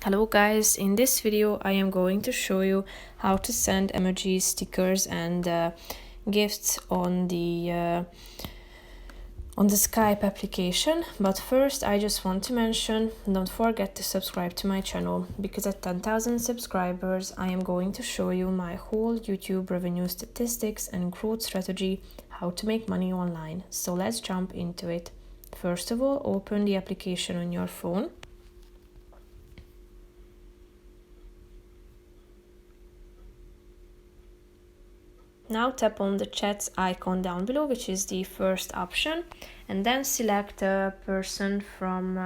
Hello guys, in this video I am going to show you how to send emojis, stickers and gifts on the Skype application. But first I just want to mention, don't forget to subscribe to my channel, because at 10,000 subscribers I am going to show you my whole YouTube revenue statistics and growth strategy, how to make money online. So let's jump into it. First of all, open the application on your phone. Now tap on the chats icon down below, which is the first option, and then select a person from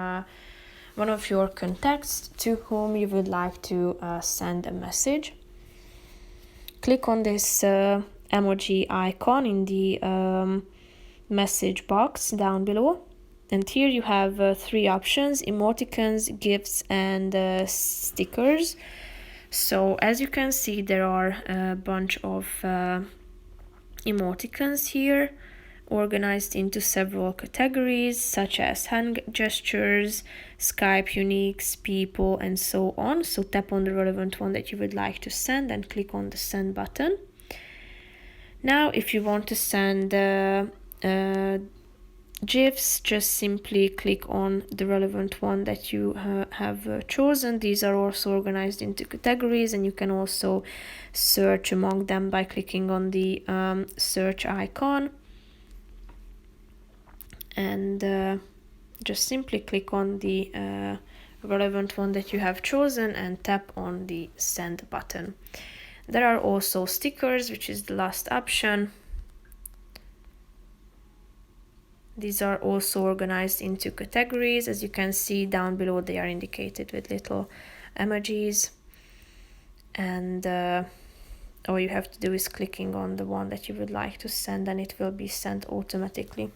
one of your contacts to whom you would like to send a message. Click on this emoji icon in the message box down below, and here you have three options: emoticons, gifs and stickers. So as you can see, there are a bunch of emoticons here, organized into several categories such as hand gestures, Skype uniques, people, and so on. So tap on the relevant one that you would like to send and click on the send button. Now if you want to send gifs, just simply click on the relevant one that you have chosen. These are also organized into categories, and you can also search among them by clicking on the search icon, and just simply click on the relevant one that you have chosen and tap on the send button. There are also stickers, which is the last option. These are also organized into categories. As you can see down below, they are indicated with little emojis, and all you have to do is clicking on the one that you would like to send, and it will be sent automatically.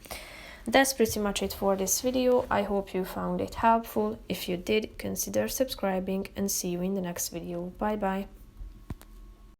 That's pretty much it for this video. I hope you found it helpful. If you did, consider subscribing, and see you in the next video. Bye bye.